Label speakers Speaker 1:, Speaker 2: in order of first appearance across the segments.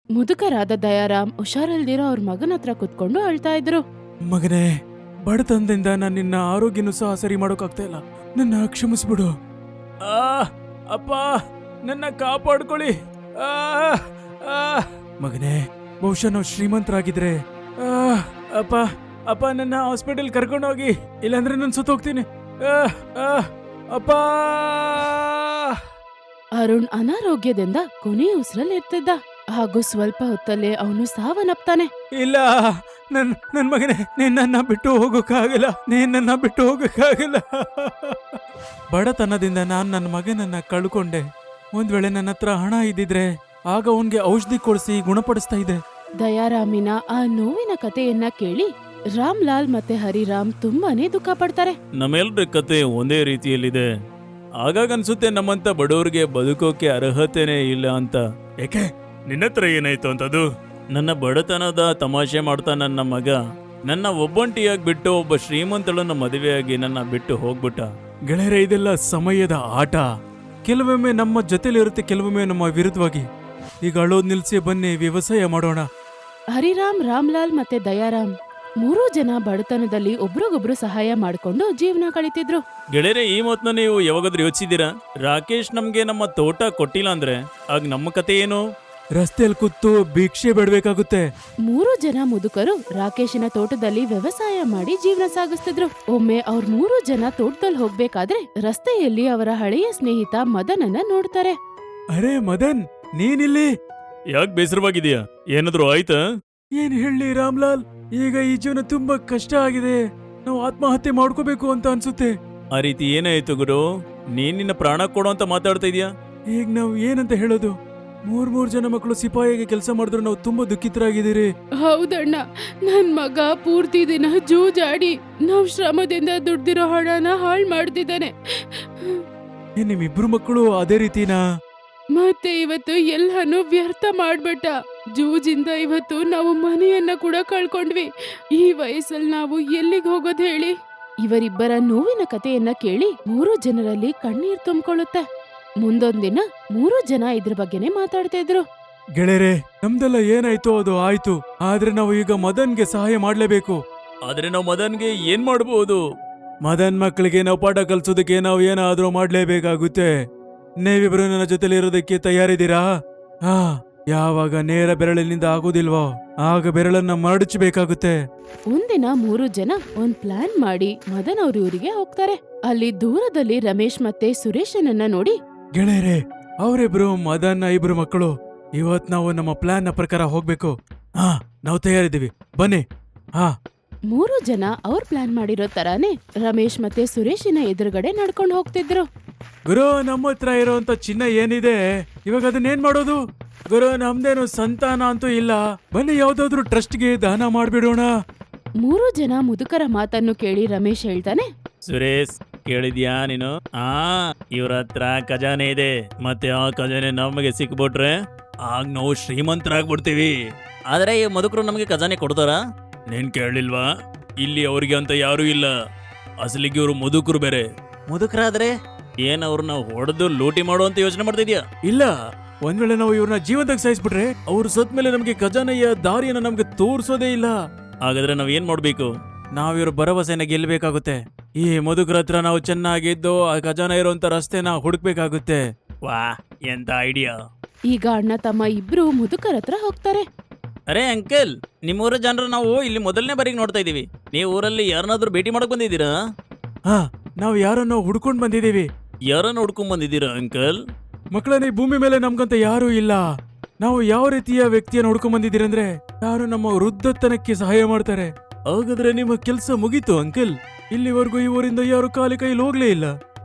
Speaker 1: ಮುದುಕರಾದ ದಯಾರಾಮ್ ಹುಷಾರಿಲ್ದಿರೋ ಅವ್ರ ಮಗನ ಹತ್ರ ಕುತ್ಕೊಂಡು ಅಳ್ತಾ ಇದ್ರು.
Speaker 2: ಮಗನೇ, ಬಡತನದಿಂದ ನಾನು ನಿನ್ನ ಆರೋಗ್ಯನೂ ಸಹ ಸರಿ ಮಾಡೋಕಾಗ್ತಾ ಇಲ್ಲ. ನನ್ನ ಕ್ಷಮಿಸ್ಬಿಡು. ಅಪ್ಪ, ನನ್ನ ಕಾಪಾಡ್ಕೊಳ್ಳಿ. ಮಗನೇ, ಬಹುಶಃ ನಾವು ಶ್ರೀಮಂತರಾಗಿದ್ರೆ ಅಪ್ಪ ಅಪ್ಪ ನನ್ನ ಹಾಸ್ಪಿಟಲ್ ಕರ್ಕೊಂಡೋಗಿ, ಇಲ್ಲಾಂದ್ರೆ ನಾನು ಸುತ್ತೋಗ್ತೀನಿ. ಅಪ್ಪ.
Speaker 1: ಅರುಣ್ ಅನಾರೋಗ್ಯದಿಂದ ಕೊನೆ ಉಸಿರಲ್ಲಿರ್ತಿದ್ದ ಹಾಗೂ ಸ್ವಲ್ಪ ಹೊತ್ತಲ್ಲೇ ಅವನು ಸಾವನ್ನಪ್ತಾನೆ.
Speaker 2: ಇಲ್ಲ, ನನ್ ಮಗನೇ, ನಿನ್ನ ಬಿಟ್ಟು ಹೋಗೋಕ್ಕಾಗಲ್ಲ. ನನ್ನ ಬಿಟ್ಟು ಹೋಗೋಕ್ಕಾಗಲ್ಲ. ಬಡತನದಿಂದ ನಾನು ನನ್ನ ಮಗನನ್ನ ಕಳ್ಕೊಂಡೆ. ಒಂದ್ ವೇಳೆ ನನ್ನ ಹತ್ರ ಹಣ ಇದ್ದಿದ್ರೆ ಆಗ ಅವನ್ಗೆ ಔಷಧಿ ಕೊಡಿಸಿ ಗುಣಪಡಿಸ್ತಾ ಇದೆ.
Speaker 1: ದಯಾರಾಮಿನ ಆ ನೋವಿನ ಕಥೆಯನ್ನ ಕೇಳಿ ರಾಮ್ಲಾಲ್ ಮತ್ತೆ ಹರಿರಾಮ್ ತುಂಬಾನೇ ದುಃಖ ಪಡ್ತಾರೆ.
Speaker 3: ನಮ್ಮೆಲ್ರ ಕತೆ ಒಂದೇ ರೀತಿಯಲ್ಲಿದೆ. ಆಗಾಗ ಅನ್ಸುತ್ತೆ ನಮ್ಮಂತ ಬಡವರಿಗೆ ಬದುಕೋಕೆ ಅರ್ಹತೆನೇ ಇಲ್ಲ ಅಂತ.
Speaker 2: ಏಕೆ, ನಿನ್ನತ್ರ ಏನಾಯ್ತು ಅಂತದು?
Speaker 3: ನನ್ನ ಬಡತನದ ತಮಾಷೆ ಮಾಡ್ತಾ ನನ್ನ ಮಗ ನನ್ನ ಒಬ್ಬಂಟಿಯಾಗಿ ಬಿಟ್ಟು ಒಬ್ಬ ಶ್ರೀಮಂತಳನ್ನ ಮದುವೆಯಾಗಿ ನನ್ನ ಬಿಟ್ಟು ಹೋಗ್ಬಿಟ್ಟ.
Speaker 2: ಗೆಳೆಯರೆ, ಇದೆಲ್ಲ ಸಮಯದ ಆಟ. ಕೆಲವೊಮ್ಮೆ ನಮ್ಮ ಜೊತೆಲಿರುತ್ತೆ, ಕೆಲವೊಮ್ಮೆ ನಮ್ಮ ವಿರುದ್ಧವಾಗಿ. ಈಗ ಅಳೋದ್ ನಿಲ್ಸಿ, ಬನ್ನಿ ವ್ಯವಸಾಯ ಮಾಡೋಣ.
Speaker 1: ಹರಿರಾಮ್, ರಾಮ್ಲಾಲ್ ಮತ್ತೆ ದಯಾರಾಮ್ ಮೂರೂ ಜನ ಬಡತನದಲ್ಲಿ ಒಬ್ರಿಗೊಬ್ರು ಸಹಾಯ ಮಾಡ್ಕೊಂಡು ಜೀವನ ಕಳಿತಿದ್ರು.
Speaker 3: ಗೆಳೆಯರೆ, ಈ ಮಾತನ್ನ ನೀವು ಯಾವಾಗಾದ್ರೂ ಯೋಚಿಸಿದ್ದೀರಾ? ರಾಕೇಶ್ ನಮ್ಗೆ ನಮ್ಮ ತೋಟ ಕೊಟ್ಟಿಲ್ಲ ಅಂದ್ರೆ ಆಗ ನಮ್ಮ ಕತೆ ಏನು?
Speaker 2: ರಸ್ತೆಯಲ್ಲಿ ಕೂತು ಭಿಕ್ಷೆ ಬಿಡ್ಬೇಕಾಗುತ್ತೆ.
Speaker 1: ಮೂರು ಜನ ಮುದುಕರು ರಾಕೇಶನ ತೋಟದಲ್ಲಿ ವ್ಯವಸಾಯ ಮಾಡಿ ಜೀವನ ಸಾಗಿಸ್ತಿದ್ರು. ಒಮ್ಮೆ ಅವ್ರ ಮೂರು ಜನ ತೋಟದಲ್ಲಿ ಹೋಗ್ಬೇಕಾದ್ರೆ ರಸ್ತೆಯಲ್ಲಿ ಅವರ ಹಳೆಯ ಸ್ನೇಹಿತ ಮದನನ್ನ ನೋಡ್ತಾರೆ.
Speaker 2: ಅರೆ ಮದನ್, ನೀನಿಲ್ಲಿ?
Speaker 3: ಯಾಕೆ ಬೇಸರವಾಗಿದೆಯಾ? ಏನಾದ್ರೂ ಆಯ್ತಾ?
Speaker 2: ಏನ್ ಹೇಳಿ ರಾಮ್ಲಾಲ್, ಈಗ ಈ ಜೀವನ ತುಂಬಾ ಕಷ್ಟ ಆಗಿದೆ. ನಾವು ಆತ್ಮಹತ್ಯೆ ಮಾಡ್ಕೋಬೇಕು ಅಂತ ಅನ್ಸುತ್ತೆ.
Speaker 3: ಆ ರೀತಿ ಏನಾಯ್ತು ಗುರು? ನೀನ್ ನಿನ್ನ ಪ್ರಾಣ ಕೊಡೋ ಅಂತ ಮಾತಾಡ್ತಾ ಇದೀಯಾ?
Speaker 2: ಈಗ ನಾವು ಏನಂತ ಹೇಳೋದು? ಮೂರ್ ಜನ ಮಕ್ಕಳು ಸಿಪಾಯಿಗೆ ಕೆಲಸ ಮಾಡಿದ್ರು ನಾವು ತುಂಬಾ ದುಃಖಿತರಾಗಿದ್ದೀರಿ.
Speaker 1: ಹೌದಣ್ಣ, ನನ್ ಮಗ ಪೂರ್ತಿ ದಿನ ಜೂಜಾಡಿ ನಾವ್ ಶ್ರಮದಿಂದ ದುಡ್ದಿರೋ ಹಣನ ಹಾಳ್ ಮಾಡ್ತಿದ್ದಾನೆ.
Speaker 2: ಏನ್ ನಿಮ್ಮಿಬ್ರು ಮಕ್ಕಳು ಅದೇ ರೀತಿನಾ?
Speaker 1: ಮತ್ತೆ ಇವತ್ತು ಎಲ್ಲಾನು ವ್ಯರ್ಥ ಮಾಡ್ಬಿಟ್ಟ. ಜೂಜಿಂದ ಇವತ್ತು ನಾವು ಮನೆಯನ್ನ ಕೂಡ ಕಳ್ಕೊಂಡ್ವಿ. ಈ ವಯಸ್ಸಲ್ಲಿ ನಾವು ಎಲ್ಲಿಗೆ ಹೋಗೋದ್ ಹೇಳಿ? ಇವರಿಬ್ಬರ ನೋವಿನ ಕಥೆಯನ್ನ ಕೇಳಿ ಮೂರು ಜನರಲ್ಲಿ ಕಣ್ಣೀರ್ ತುಂಬಿಕೊಳ್ಳುತ್ತೆ. ಮುಂದೊಂದಿನ ಮೂರು ಜನ ಇದ್ರ ಬಗ್ಗೆನೇ ಮಾತಾಡ್ತಾ ಇದ್ರು.
Speaker 2: ಗೆಳೆಯರೆ, ನಮ್ದೆಲ್ಲ ಏನಾಯ್ತೋ ಅದು ಆಯ್ತು. ಆದ್ರೆ ನಾವು ಈಗ ಮದನ್ಗೆ ಸಹಾಯ ಮಾಡ್ಲೇಬೇಕು.
Speaker 3: ಆದ್ರೆ ನಾವು ಮದನ್ಗೆ ಏನ್ ಮಾಡಬಹುದು?
Speaker 2: ಮದನ್ ಮಕ್ಕಳಿಗೆ ನಾವು ಪಾಠ ಕಲ್ಸೋದಕ್ಕೆ ನಾವು ಏನಾದ್ರೂ ಮಾಡ್ಲೇಬೇಕಾಗುತ್ತೆ. ನೀವಿಬ್ರು ನನ್ನ ಜೊತೆಲಿ ಇರೋದಕ್ಕೆ ತಯಾರಿದ್ದೀರಾ? ಯಾವಾಗ ನೇರ ಬೆರಳಿನಿಂದ ಆಗೋದಿಲ್ವೋ ಆಗ ಬೆರಳನ್ನ ಮಡಚಬೇಕಾಗುತ್ತೆ.
Speaker 1: ಒಂದಿನ ಮೂರು ಜನ ಒಂದ್ ಪ್ಲಾನ್ ಮಾಡಿ ಮದನ್ ಅವ್ರ ಊರಿಗೆ ಹೋಗ್ತಾರೆ. ಅಲ್ಲಿ ದೂರದಲ್ಲಿ ರಮೇಶ್ ಮತ್ತೆ ಸುರೇಶನನ್ನ ನೋಡಿ,
Speaker 2: ಗೆಳೆಯರೆ, ಅವರಿಬ್ರು ಮದನ್ ಇಬ್ರು ಮಕ್ಕಳು. ಇವತ್ ನಾವು ನಮ್ಮ ಪ್ಲಾನ್ ನ ಪ್ರಕಾರ ಹೋಗ್ಬೇಕು. ನಾವು ತಯಾರಿದ್ದೀವಿ, ಬನ್ನಿ.
Speaker 1: ಮೂರು ಜನ ಅವ್ರ ಪ್ಲಾನ್ ಮಾಡಿರೋ ತರಾನೇ ರಮೇಶ್ ಮತ್ತೆ ಸುರೇಶಿನ ಎದುರುಗಡೆ ನಡ್ಕೊಂಡು ಹೋಗ್ತಿದ್ರು.
Speaker 2: ಗುರು, ನಮ್ಮ ಹತ್ರ ಇರೋಂತ ಚಿನ್ನ ಏನಿದೆ, ಇವಾಗ ಅದನ್ನೇನ್ ಮಾಡೋದು? ಗುರು, ನಮ್ದೇನು ಸಂತಾನ ಅಂತೂ ಇಲ್ಲ. ಬನ್ನಿ ಯಾವ್ದಾದ್ರು ಟ್ರಸ್ಟ್ಗೆ ದಾನ ಮಾಡ್ಬಿಡೋಣ.
Speaker 1: ಮೂರು ಜನ ಮುದುಕರ ಮಾತನ್ನು ಕೇಳಿ ರಮೇಶ್ ಹೇಳ್ತಾನೆ,
Speaker 3: ಸುರೇಶ್, ಕೇಳಿದ್ಯಾ ನೀನು? ಇವ್ರ ಹತ್ರ ಖಜಾನೆ ಇದೆ. ಮತ್ತೆ ಆ ಖಜಾನೆ ನಮಗೆ ಸಿಕ್ಬಿಟ್ರೆ ಆಗ ನಾವು ಶ್ರೀಮಂತರಾಗ್ಬಿಡ್ತೀವಿ. ಆದ್ರೆ ಈ ಮುದುಕರು ನಮಗೆ ಖಜಾನೆ ಕೊಡ್ತಾರ? ನೀನ್ ಕೇಳಿಲ್ವಾ? ಇಲ್ಲಿ ಅವ್ರಿಗೆ ಅಂತ ಯಾರು ಇಲ್ಲ. ಅಸಲಿಗೆ ಇವ್ರು ಮುದುಕರು ಬೇರೆ. ಮುದುಕರಾದ್ರೆ ಏನ್ ಅವ್ರನ್ನ ಹೊಡೆದು ಲೂಟಿ ಮಾಡುವಂತ ಯೋಚನೆ ಮಾಡ್ತಿದ್ಯಾ?
Speaker 2: ಇಲ್ಲ, ಒಂದ್ ವೇಳೆ ನಾವು ಇವ್ರನ್ನ ಜೀವಂತಕ್ಕೆ ಸಾಯಿಸ್ಬಿಟ್ರೆ ಅವ್ರು ಸತ್ ಮೇಲೆ ನಮ್ಗೆ ಖಜಾನೆಯ ದಾರಿಯನ್ನ ನಮ್ಗೆ ತೋರ್ಸೋದೇ ಇಲ್ಲ.
Speaker 3: ಹಾಗಾದ್ರೆ ನಾವ್ ಏನ್ ಮಾಡ್ಬೇಕು?
Speaker 2: ನಾವಿವ್ರ ಭರವಸೆನ ಗೆಲ್ಬೇಕಾಗುತ್ತೆ. ಈ ಮುದುಕರ ಹತ್ರ ನಾವು ಚೆನ್ನಾಗಿದ್ದು ಆ ಖಜಾನೆ ಇರುವಂತ ರಸ್ತೆನ ಹುಡುಕ್ಬೇಕಾಗುತ್ತೆ.
Speaker 3: ವಾ, ಎಂತ ಐಡಿಯಾ!
Speaker 1: ಈಗ ಅಣ್ಣ ತಮ್ಮ ಇಬ್ರು ಮುದುಕರ ಹತ್ರ ಹೋಗ್ತಾರೆ.
Speaker 3: ಅರೆ ಅಂಕಲ್, ನಿಮ್ಮೂರ ಜನರು ನಾವು ಇಲ್ಲಿ ಮೊದಲನೇ ಬಾರಿಗೆ ನೋಡ್ತಾ ಇದೀವಿ. ನೀವು ಊರಲ್ಲಿ ಯಾರನ್ನಾದ್ರೂ ಭೇಟಿ ಮಾಡಕ್ ಬಂದಿದ್ದೀರಾ?
Speaker 2: ನಾವು ಯಾರನ್ನೋ ಹುಡ್ಕೊಂಡ್ ಬಂದಿದೀವಿ.
Speaker 3: ಯಾರನ್ನ ಹುಡ್ಕೊಂಡ್ ಬಂದಿದ್ದೀರಾ ಅಂಕಲ್?
Speaker 2: ಮಕ್ಕಳನ್ನ, ಈ ಭೂಮಿ ಮೇಲೆ ನಮ್ಗಂತ ಯಾರೂ ಇಲ್ಲ. ನಾವು ಯಾವ ರೀತಿಯ ವ್ಯಕ್ತಿಯನ್ನು ಹುಡ್ಕೊಂಡ್ ಬಂದಿದ್ದೀರಿ ಅಂದ್ರೆ, ಯಾರು ನಮ್ಮ ವೃದ್ಧತನಕ್ಕೆ ಸಹಾಯ ಮಾಡ್ತಾರೆ. ಹಾಗಾದ್ರೆ ನಿಮ್ಮ ಕೆಲ್ಸ ಮುಗೀತು ಅಂಕಲ್. ಇಲ್ಲಿವರೆಗೂ ಈ ಊರಿಂದ ಯಾರು ಖಾಲಿ ಕೈಲಿ ಹೋಗ್ಲೇ ಇಲ್ಲ.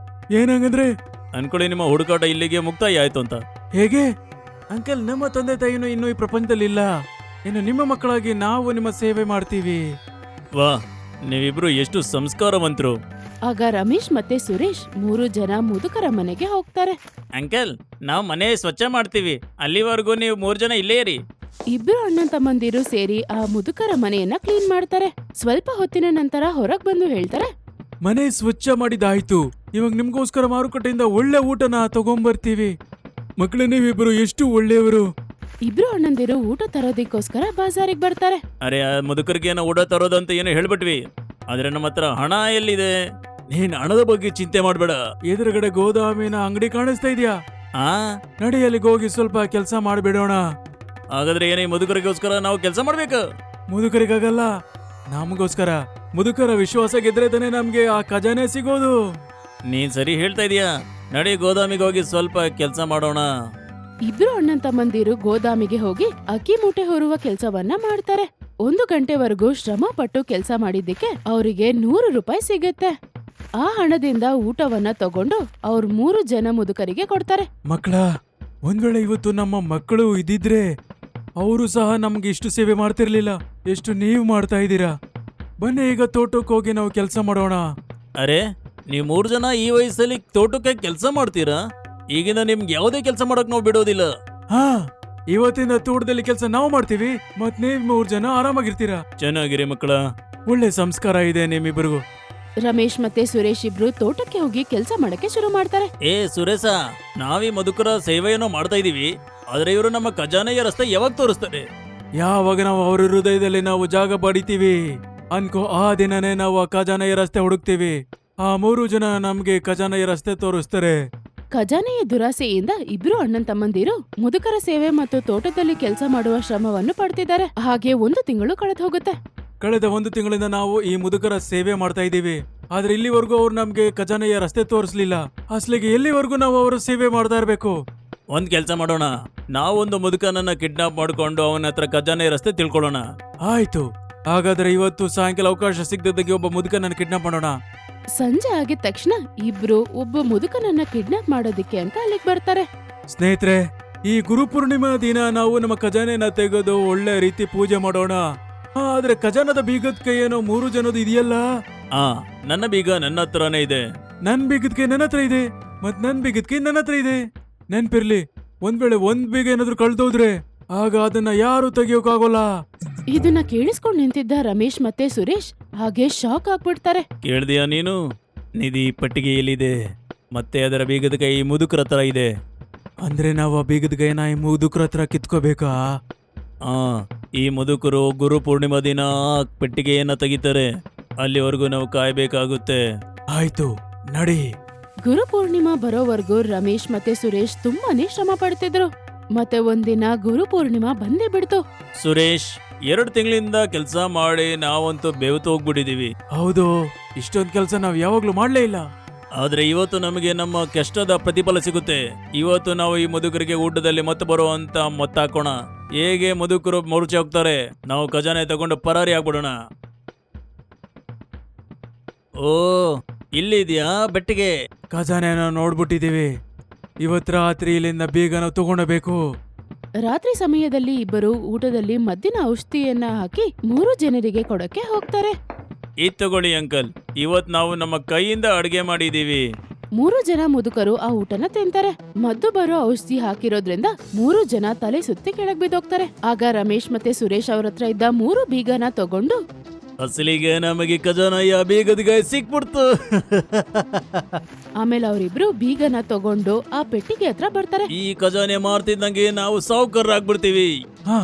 Speaker 2: ಏನಂಗಂದ್ರೆ
Speaker 3: ಅನ್ಕೊಳ್ಳಿ, ನಿಮ್ಮ ಹುಡುಕಾಟ ಇಲ್ಲಿಗೆ ಮುಕ್ತಾಯ ಆಯ್ತು ಅಂತ.
Speaker 2: ಹೇಗೆ ಅಂಕಲ್? ನಮ್ಮ ತಂದೆ ತಾಯಿನೂ ಇನ್ನೂ ಈ ಪ್ರಪಂಚದಲ್ಲಿ ಇಲ್ಲ. ಇನ್ನು ನಿಮ್ಮ ಮಕ್ಕಳಾಗಿ ನಾವು ನಿಮ್ಮ ಸೇವೆ ಮಾಡ್ತೀವಿ.
Speaker 3: ವಾ, ನೀವಿಬ್ರು ಎಷ್ಟು ಸಂಸ್ಕಾರವಂತರು.
Speaker 1: ಆಗ ರಮೇಶ್ ಮತ್ತೆ ಸುರೇಶ್ ಮೂರು ಜನ ಮುದುಕರ ಮನೆಗೆ ಹೋಗ್ತಾರೆ.
Speaker 3: ಅಂಕಲ್, ನಾವು ಮನೆ ಸ್ವಚ್ಛ ಮಾಡ್ತೀವಿ. ಅಲ್ಲಿವರೆಗೂ ನೀವು 3 ಜನ ಇಲ್ಲೇ ಇರಿ.
Speaker 1: ಇಬ್ರು ಅಣ್ಣ ತಮ್ಮಂದಿರು ಸೇರಿ ಆ ಮುದುಕರ ಮನೆಯನ್ನ ಕ್ಲೀನ್ ಮಾಡ್ತಾರೆ. ಸ್ವಲ್ಪ ಹೊತ್ತಿನ ನಂತರ ಹೊರಗ್ ಬಂದು ಹೇಳ್ತಾರೆ,
Speaker 2: ಮನೆ ಸ್ವಚ್ಛ ಮಾಡಿದಾಯ್ತು. ಇವಾಗ ನಿಮ್ಗೋಸ್ಕರ ಮಾರುಕಟ್ಟೆಯಿಂದ ಒಳ್ಳೆ ಊಟನ ತಗೊಂಬರ್ತೀವಿ. ಮಕ್ಕಳೇ, ನೀವಿಬ್ರು ಎಷ್ಟು ಒಳ್ಳೆಯವರು.
Speaker 1: ಇಬ್ರು ಅಣ್ಣಂದಿರು ಊಟ ತರೋದಕ್ಕೋಸ್ಕರ ಬಾಜಾರಿಗೆ ಬರ್ತಾರೆ.
Speaker 3: ಅರೆ ಆ ಮುದುಕರಿಗೆ ಏನೋ ಊಟ ತರೋದು ಅಂತ ಏನೋ ಹೇಳ್ಬಿಟ್ವಿ, ಆದ್ರೆ ನಮ್ಮ ಹತ್ರ ಹಣ ಎಲ್ಲಿದೆ?
Speaker 2: ನೀನ್ ಹಣದ ಬಗ್ಗೆ ಚಿಂತೆ ಮಾಡ್ಬೇಡ. ಎದುರುಗಡೆ ಗೋದಾಮಿನ ಅಂಗಡಿ ಕಾಣಿಸ್ತಾ ಇದೆಯಾ?
Speaker 3: ಆ
Speaker 2: ನಡಿ ಅಲ್ಲಿಗೆ ಹೋಗಿ ಸ್ವಲ್ಪ ಕೆಲಸ ಮಾಡ್ಬಿಡೋಣ.
Speaker 3: ಹಾಗಾದ್ರೆ ಏನೇ ಮುದುಕರಿಗೋಸ್ಕರ ನಾವು ಕೆಲಸ ಮಾಡ್ಬೇಕು?
Speaker 2: ಮುದುಕರಿಗಾಗಲ್ಲ, ನಮಗೋಸ್ಕರ. ಮುದುಕರ ವಿಶ್ವಾಸ ಗೆದ್ರೆ ತಾನೇ ನಮ್ಗೆ ಆ ಖಜಾನೆ ಸಿಗೋದು.
Speaker 3: ನೀನ್ ಸರಿ ಹೇಳ್ತಾ ಇದೀಯಾ. ನಡಿ ಗೋದಾಮಿಗೆ ಹೋಗಿ ಸ್ವಲ್ಪ ಕೆಲಸ ಮಾಡೋಣ.
Speaker 1: ಇಬ್ರು ಅಣ್ಣನ್ ತಮ್ಮಂದಿರು ಗೋದಾಮಿಗೆ ಹೋಗಿ ಅಕ್ಕಿ ಮೂಟೆ ಹೊರುವ ಕೆಲ್ಸವನ್ನ ಮಾಡ್ತಾರೆ. 1 ಗಂಟೆವರೆಗೂ ಶ್ರಮ ಪಟ್ಟು ಕೆಲ್ಸ ಮಾಡಿದ್ದಕ್ಕೆ ಅವರಿಗೆ 100 ರೂಪಾಯಿ ಸಿಗತ್ತೆ. ಆ ಹಣದಿಂದ ಊಟವನ್ನ ತಗೊಂಡು ಅವ್ರ 3 ಜನ ಮುದುಕರಿಗೆ ಕೊಡ್ತಾರೆ.
Speaker 2: ಮಕ್ಕಳ, ಒಂದ್ ವೇಳೆ ಇವತ್ತು ನಮ್ಮ ಮಕ್ಕಳು ಇದ್ದಿದ್ರೆ ಅವರು ಸಹ ನಮ್ಗೆ ಇಷ್ಟು ಸೇವೆ ಮಾಡ್ತಿರ್ಲಿಲ್ಲ ಎಷ್ಟು ನೀವು ಮಾಡ್ತಾ ಇದ್ದೀರಾ. ಬನ್ನಿ ಈಗ ತೋಟಕ್ಕೆ ಹೋಗಿ ನಾವು ಕೆಲಸ ಮಾಡೋಣ.
Speaker 3: ಅರೆ ನೀವು 3 ಜನ ಈ ವಯಸ್ಸಲ್ಲಿ ತೋಟಕ್ಕೆ ಕೆಲಸ ಮಾಡ್ತೀರಾ? ಈಗಿನ ನಿಮ್ಗೆ ಯಾವುದೇ ಕೆಲಸ ಮಾಡಕ್ ನಾವು ಬಿಡೋದಿಲ್ಲ.
Speaker 2: ಹಾ, ಇವತ್ತಿಂದ ತೋಟದಲ್ಲಿ ಕೆಲಸ ನಾವು ಮಾಡ್ತೀವಿ, ಮತ್ ನೀವ್ 3 ಜನ ಆರಾಮಾಗಿರ್ತೀರಾ.
Speaker 3: ಚೆನ್ನಾಗಿರಿ ಮಕ್ಕಳ.
Speaker 2: ಒಳ್ಳೆ ಸಂಸ್ಕಾರ ಇದೆ ನಿಮ್ಮಿಬ್ಬರಿಗೂ.
Speaker 1: ರಮೇಶ್ ಮತ್ತೆ ಸುರೇಶ್ ಇಬ್ರು ತೋಟಕ್ಕೆ ಹೋಗಿ ಕೆಲ್ಸ ಮಾಡಕ್ಕೆ ಶುರು ಮಾಡ್ತಾರೆ.
Speaker 3: ಏ ಸುರೇಶ, ನಾವೀ ಮಧುಕರ ಸೇವೆಯನ್ನು ಮಾಡ್ತಾ ಇದೀವಿ, ಆದ್ರೆ ಇವರು ನಮ್ಮ ಖಜಾನೆಯ ರಸ್ತೆ ಯಾವಾಗ ತೋರಿಸ್ತಾರೆ?
Speaker 2: ಯಾವಾಗ ನಾವು ಅವ್ರ ಹೃದಯದಲ್ಲಿ ನಾವು ಜಾಗ ಪಡಿತೀವಿ ಅನ್ಕೋ, ಆ ದಿನನೇ ನಾವು ಆ ಖಜಾನೆಯ ರಸ್ತೆ ಹುಡುಕ್ತೀವಿ. ಆ 3 ಜನ ನಮ್ಗೆ ಖಜಾನೆಯ ರಸ್ತೆ ತೋರಿಸ್ತಾರೆ.
Speaker 1: ಖಜಾನೆಯ ದುರಾಸೆಯಿಂದ ಇಬ್ರು ಅಣ್ಣನ್ ತಮ್ಮಂದಿರು ಮುದುಕರ ಸೇವೆ ಮತ್ತು ತೋಟದಲ್ಲಿ ಕೆಲಸ ಮಾಡುವ ಶ್ರಮವನ್ನು ಪಡ್ತಿದ್ದಾರೆ. ಹಾಗೆ 1 ತಿಂಗಳು ಕಳೆದು ಹೋಗುತ್ತೆ.
Speaker 2: ಕಳೆದ 1 ತಿಂಗಳಿಂದ ನಾವು ಈ ಮುದುಕರ ಸೇವೆ ಮಾಡ್ತಾ ಇದ್ದೀವಿ, ಆದ್ರೆ ಇಲ್ಲಿವರೆಗೂ ಅವ್ರು ನಮ್ಗೆ ಖಜಾನೆಯ ರಸ್ತೆ ತೋರಿಸ್ಲಿಲ್ಲ. ಅಸಲಿಗೆ ಎಲ್ಲಿವರೆಗೂ ನಾವು ಅವರ ಸೇವೆ ಮಾಡ್ತಾ ಇರ್ಬೇಕು.
Speaker 3: ಒಂದ್ ಕೆಲಸ ಮಾಡೋಣ, ನಾವೊಂದು ಮುದುಕನನ್ನ ಕಿಡ್ನಾಪ್ ಮಾಡ್ಕೊಂಡು ಅವನ ಹತ್ರ ಖಜಾನೆ ರಸ್ತೆ ತಿಳ್ಕೊಳ್ಳೋಣ.
Speaker 2: ಆಯ್ತು, ಹಾಗಾದ್ರೆ ಇವತ್ತು ಸಾಯಂಕಾಲ ಅವಕಾಶ ಸಿಗದಿದ್ದಕ್ಕೆ ಒಬ್ಬ ಮುದುಕನನ್ನ ಕಿಡ್ನಾಪ್ ಮಾಡೋಣ.
Speaker 1: ಸಂಜೆ ಆಗಿದ ತಕ್ಷಣ ಇಬ್ರು ಒಬ್ಬ ಮುದುಕನನ್ನ ಕಿಡ್ನಾಪ್ ಮಾಡೋದಿಕ್ಕೆ ಅಂತ ಅಲ್ಲಿಗೆ ಬರ್ತಾರೆ.
Speaker 2: ಸ್ನೇಹಿತರೆ, ಈ ಗುರುಪೂರ್ಣಿಮಾ ದಿನ ನಾವು ನಮ್ಮ ಖಜಾನೆನ ತೆಗೆದು ಒಳ್ಳೆ ರೀತಿ ಪೂಜೆ ಮಾಡೋಣ. ಆದ್ರೆ ಖಜಾನದ ಬೀಗದ ಕೈ ಏನೋ 3 ಜನದು ಇದೆಯಲ್ಲ.
Speaker 3: ಆ ನನ್ನ ಬೀಗ ನನ್ನ ಹತ್ರನೇ ಇದೆ.
Speaker 2: ನನ್ ಬೀಗದ ಕೈ ನನ್ನ ಹತ್ರ ಇದೆ, ಮತ್ ನನ್ ಬೀಗದ ಕೈ ನನ್ನ ಹತ್ರ ಇದೆ. ನೆನ್ಪಿರ್ಲಿ, ಒಂದ್ ವೇಳೆ ಒಂದ್ ಬೀಗ ಏನಾದ್ರು ಕಳ್ದೋದ್ರೆ ಆಗ ಅದನ್ನ ಯಾರು ತೆಗಿಯೋಕಾಗೋಲ್ಲ.
Speaker 1: ಇದನ್ನ ಕೇಳಿಸ್ಕೊಂಡ್ ನಿಂತಿದ್ದ ರಮೇಶ್ ಮತ್ತೆ ಸುರೇಶ್ ಹಾಗೆ ಶಾಕ್ ಆಗ್ಬಿಡ್ತಾರೆ.
Speaker 3: ಕೇಳ್ದಿಯಾ ನೀನು? ನಿಧಿ ಪಟ್ಟಿಗೆಯಲ್ಲಿದೆ, ಮತ್ತೆ ಅದರ ಬೀಗದ ಕೈ ಮುದುಕರ ಹತ್ರ ಇದೆ.
Speaker 2: ಅಂದ್ರೆ ನಾವು ಆ ಬೀಗದ ಕೈನ ಈ ಮುದುಕರ ಹತ್ರ ಕಿತ್ಕೋಬೇಕಾ?
Speaker 3: ಆ ಈ ಮುದುಕರು ಗುರು ಪೂರ್ಣಿಮಾ ದಿನ ಆ ಪೆಟ್ಟಿಗೆಯನ್ನ ತೆಗಿತಾರೆ, ಅಲ್ಲಿವರೆಗೂ ನಾವು ಕಾಯ್ಬೇಕಾಗುತ್ತೆ.
Speaker 2: ಆಯ್ತು, ನಡಿ.
Speaker 1: ಗುರು ಪೂರ್ಣಿಮಾ ಬರೋವರೆಗೂ ರಮೇಶ್ ಮತ್ತೆ ಸುರೇಶ್ ತುಂಬಾನೇ ಶ್ರಮ ಪಡ್ತಿದ್ರು. ಮತ್ತೆ ಒಂದಿನ ಗುರು ಪೂರ್ಣಿಮಾ ಬಂದೇ ಬಿಡ್ತು.
Speaker 3: ಸುರೇಶ್, 2 ತಿಂಗಳಿಂದ ಕೆಲಸ ಮಾಡಿ ನಾವಂತೂ ಬೆವತು ಹೋಗ್ಬಿಟ್ಟಿದೀವಿ.
Speaker 2: ಹೌದು, ಇಷ್ಟೊಂದ್ ಕೆಲ್ಸ ನಾವ್ ಯಾವಾಗ್ಲೂ ಮಾಡ್ಲೇ ಇಲ್ಲ.
Speaker 3: ಆದ್ರೆ ಇವತ್ತು ನಮಗೆ ನಮ್ಮ ಕಷ್ಟದ ಪ್ರತಿಫಲ ಸಿಗುತ್ತೆ. ಇವತ್ತು ನಾವು ಈ ಮುದುಕರಿಗೆ ಊಟದಲ್ಲಿ ಮತ್ತೆ ಬರುವಂತ ಮೊತ್ತ ಹಾಕೋಣ. ಹೇಗೆ ಮುದುಕರು ಮೂರ್ಛೆ ಹೋಗ್ತಾರೆ, ನಾವು ಖಜಾನೆ ತಗೊಂಡು ಪರಾರಿ ಆಗ್ಬಿಡೋಣ. ಓ, ಇಲ್ಲಿದ್ಯಾ ಬೆಟ್ಟಿಗೆ?
Speaker 2: ಖಜಾನೆನ ನೋಡ್ಬಿಟ್ಟಿದೀವಿ. ಇವತ್ ರಾತ್ರಿ ಇಲ್ಲಿಂದ ಬೀಗ ನಾವು ತಗೊಂಡಬೇಕು.
Speaker 1: ರಾತ್ರಿ ಸಮಯದಲ್ಲಿ ಇಬ್ಬರು ಊಟದಲ್ಲಿ ಮದ್ದಿನ ಔಷಧಿಯನ್ನ ಹಾಕಿ 3 ಜನರಿಗೆ ಕೊಡಕ್ಕೆ ಹೋಗ್ತಾರೆ.
Speaker 3: ಇದ್ ತಗೊಳ್ಳಿ ಅಂಕಲ್, ಇವತ್ ನಾವು ನಮ್ಮ ಕೈಯಿಂದ ಅಡ್ಗೆ ಮಾಡಿದೀವಿ.
Speaker 1: 3 ಜನ ಮುದುಕರು ಆ ಊಟನ ತಿಂತಾರೆ. ಮದ್ದು ಬರೋ ಔಷಧಿ ಹಾಕಿರೋದ್ರಿಂದ 3 ಜನ ತಲೆ ಸುತ್ತಿ ಕೆಳಗ್ ಬಿದ್ದೋಗ್ತಾರೆ. ಆಗ ರಮೇಶ್ ಮತ್ತೆ ಸುರೇಶ್ ಅವ್ರ ಹತ್ರ ಇದ್ದ 3 ಬೀಗನ ತಗೊಂಡು
Speaker 3: ಅಸಲಿಗೆ ನಮಗೆ ಖಜಾನೆಯ ಬೀಗದ ಕೈ ಸಿಕ್ಬಿಡ್ತು.
Speaker 1: ಆಮೇಲೆ ಅವರಿಬ್ರು ಬೀಗನ ತಗೊಂಡು ಆ ಪೆಟ್ಟಿಗೆ ಹತ್ರ ಬರ್ತಾರೆ.
Speaker 3: ಈ ಖಜಾನೆ ಮಾರ್ತಿದ್ದಂಗೆ ನಾವು ಸಾವುಕಾರರಾಗ್ಬಿಡ್ತೀವಿ.
Speaker 2: ಹಾ,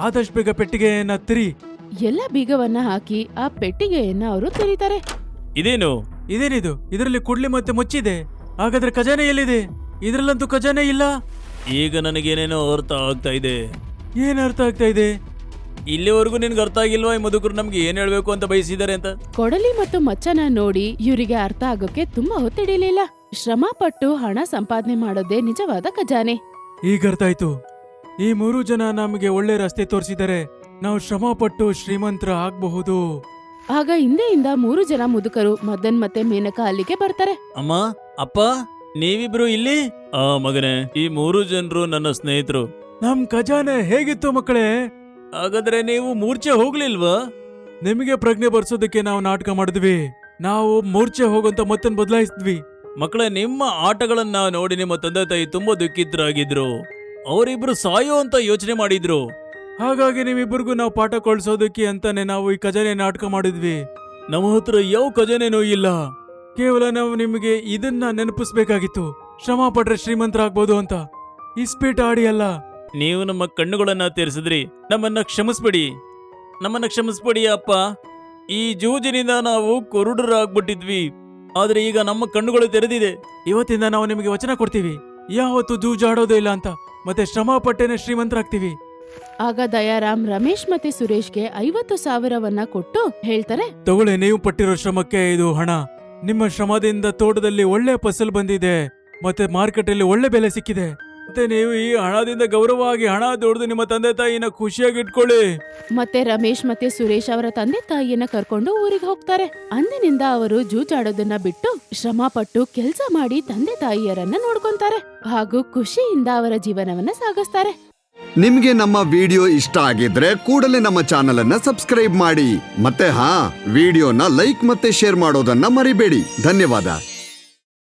Speaker 2: ಆದಷ್ಟು ಬೇಗ ಪೆಟ್ಟಿಗೆಯನ್ನ ತಿರಿ.
Speaker 1: ಎಲ್ಲ ಬೀಗವನ್ನ ಹಾಕಿ ಆ ಪೆಟ್ಟಿಗೆಯನ್ನ ಅವರು ತೆರೀತಾರೆ.
Speaker 3: ಇದೇನು?
Speaker 2: ಇದೇನಿದು? ಇದರಲ್ಲಿ ಕುಡ್ಲಿ ಮತ್ತೆ ಮುಚ್ಚಿದೆ. ಹಾಗಾದ್ರೆ ಖಜಾನೆ ಎಲ್ಲಿದೆ? ಇದ್ರಲ್ಲಂತೂ ಖಜಾನೆ ಇಲ್ಲ.
Speaker 3: ಈಗ ನನಗೇನೇನೋ ಅರ್ಥ ಆಗ್ತಾ ಇದೆ.
Speaker 2: ಏನ್ ಅರ್ಥ ಆಗ್ತಾ ಇದೆ?
Speaker 3: ಇಲ್ಲಿವರೆಗೂ ನಿನ್ಗೆ ಅರ್ಥ ಆಗಿಲ್ವಾ ಈ ಮುದುಕರು ನಮ್ಗೆ ಏನ್ ಹೇಳ್ಬೇಕು ಅಂತ ಬಯಸಿದ್ದಾರೆ ಅಂತ?
Speaker 1: ಕೊಡಲಿ ಮತ್ತು ಮಚ್ಚನ ನೋಡಿ ಇವರಿಗೆ ಅರ್ಥ ಆಗೋಕೆ ತುಂಬಾ ಹೊತ್ತಿಡಿಲಿಲ್ಲ. ಶ್ರಮ ಪಟ್ಟು ಹಣ ಸಂಪಾದನೆ ಮಾಡೋದೇ ನಿಜವಾದ ಖಜಾನೆ.
Speaker 2: ಈಗ ಅರ್ಥ ಆಯ್ತು. ಈ 3 ಜನ ನಮಗೆ ಒಳ್ಳೆ ರಸ್ತೆ ತೋರಿಸಿದರೆ ನಾವು ಶ್ರಮ ಪಟ್ಟು ಶ್ರೀಮಂತರ ಆಗ್ಬಹುದು.
Speaker 1: ಆಗ ಹಿಂದೆಯಿಂದ 3 ಜನ ಮುದುಕರು ಮದನ್ ಮತ್ತೆ ಮೇನಕಾ ಅಲ್ಲಿಗೆ ಬರ್ತಾರೆ.
Speaker 3: ಅಮ್ಮ, ಅಪ್ಪ, ನೀವಿಬ್ರು ಇಲ್ಲಿ? ಆ ಮಗನೇ, ಈ 3 ಜನರು ನನ್ನ ಸ್ನೇಹಿತರು.
Speaker 2: ನಮ್ ಖಜಾನೆ ಹೇಗಿತ್ತು ಮಕ್ಕಳೇ?
Speaker 3: ಹಾಗಾದ್ರೆ ನೀವು ಮೂರ್ಛೆ ಹೋಗ್ಲಿಲ್ವಾ?
Speaker 2: ನಿಮಗೆ ಪ್ರಜ್ಞೆ ಬರ್ಸೋದಕ್ಕೆ ನಾವು ನಾಟಕ ಮಾಡಿದ್ವಿ. ನಾವು ಮೂರ್ಛೆ ಹೋಗಂತ ಮತ್ತನ್ ಬದಲಾಯಿಸಿದ್ವಿ.
Speaker 3: ಮಕ್ಕಳೇ, ನಿಮ್ಮ ಆಟಗಳನ್ನ ನೋಡಿ ನಿಮ್ಮ ತಂದೆ ತಾಯಿ ತುಂಬಾ ದುಃಖಿತರಾಗಿದ್ರು. ಅವರಿಬ್ರು ಸಾಯೋ ಅಂತ ಯೋಚನೆ ಮಾಡಿದ್ರು.
Speaker 2: ಹಾಗಾಗಿ ನಿಮ್ಮಿಬ್ಬರಿಗೂ ನಾವು ಪಾಠ ಕಳ್ಸೋದಕ್ಕೆ ಅಂತಾನೆ ನಾವು ಈ ಖಜಾನೆ ನಾಟಕ ಮಾಡಿದ್ವಿ.
Speaker 3: ನಮ್ಮ ಹತ್ರ ಯಾವ ಖಜಾನೆನೂ ಇಲ್ಲ.
Speaker 2: ಕೇವಲ ನಾವು ನಿಮಗೆ ಇದನ್ನ ನೆನಪಿಸ್ಬೇಕಾಗಿತ್ತು, ಶ್ರಮ ಪಟ್ರೆ ಶ್ರೀಮಂತರಾಗ್ಬೋದು ಅಂತ. ಇಸ್ಪೀಟ್ ಆಡಿ ಅಲ್ಲ.
Speaker 3: ನೀವು ನಮ್ಮ ಕಣ್ಣುಗಳನ್ನ ತೆರೆಸಿದ್ರಿ. ನಮ್ಮನ್ನ ಕ್ಷಮಿಸ್ಬಿಡಿ ಅಪ್ಪ. ಈ ಜೂಜಿನಿಂದ ನಾವು ಕುರುಡರಾಗ್ಬಿಟ್ಟಿದ್ವಿ, ಆದ್ರೆ ಈಗ ನಮ್ಮ ಕಣ್ಣುಗಳು ತೆರೆದಿದೆ.
Speaker 2: ಇವತ್ತಿಂದ ನಾವು ನಿಮಗೆ ವಚನ ಕೊಡ್ತೀವಿ, ಯಾವತ್ತು ಜೂಜಾಡೋದೇ ಇಲ್ಲ ಅಂತ, ಮತ್ತೆ ಶ್ರಮ ಪಟ್ಟೆನೆ ಶ್ರೀಮಂತರಾಗ್ತೀವಿ.
Speaker 1: ಆಗ ದಯಾರಾಮ್ ರಮೇಶ್ ಮತ್ತೆ ಸುರೇಶ್ಗೆ 50,000 ಕೊಟ್ಟು ಹೇಳ್ತಾರೆ,
Speaker 2: ತಗೊಳ್ಳಿ, ನೀವು ಪಟ್ಟಿರೋ ಶ್ರಮಕ್ಕೆ ಇದು ಹಣ. ನಿಮ್ಮ ಶ್ರಮದಿಂದ ತೋಟದಲ್ಲಿ ಒಳ್ಳೆ ಫಸಲ್ ಬಂದಿದೆ, ಮತ್ತೆ ಮಾರ್ಕೆಟಲ್ಲಿ ಒಳ್ಳೆ ಬೆಲೆ ಸಿಕ್ಕಿದೆ. ಮತ್ತೆ ನೀವು ಈ ಹಣದಿಂದ ಗೌರವವಾಗಿ ಹಣ ದುಡ್ದು ನಿಮ್ಮ ತಂದೆ ತಾಯಿನ ಖುಷಿಯಾಗಿ ಇಟ್ಕೊಳ್ಳಿ.
Speaker 1: ಮತ್ತೆ ರಮೇಶ್ ಮತ್ತೆ ಸುರೇಶ್ ಅವರ ತಂದೆ ತಾಯಿಯನ್ನ ಕರ್ಕೊಂಡು ಊರಿಗೆ ಹೋಗ್ತಾರೆ. ಅಂದಿನಿಂದ ಅವರು ಜೂಜಾಡೋದನ್ನ ಬಿಟ್ಟು ಶ್ರಮ ಪಟ್ಟು ಕೆಲ್ಸ ಮಾಡಿ ತಂದೆ ತಾಯಿಯರನ್ನ ನೋಡ್ಕೊಂತಾರೆ ಹಾಗೂ ಖುಷಿಯಿಂದ ಅವರ ಜೀವನವನ್ನ ಸಾಗಿಸ್ತಾರೆ.
Speaker 4: ನಿಮ್ಗೆ ನಮ್ಮ ವಿಡಿಯೋ ಇಷ್ಟ ಆಗಿದ್ರೆ ಕೂಡಲೇ ನಮ್ಮ ಚಾನೆಲ್ ಅನ್ನ ಸಬ್ಸ್ಕ್ರೈಬ್ ಮಾಡಿ. ಮತ್ತೆ ವಿಡಿಯೋನ ಲೈಕ್ ಮತ್ತೆ ಶೇರ್ ಮಾಡೋದನ್ನ ಮರಿಬೇಡಿ. ಧನ್ಯವಾದ.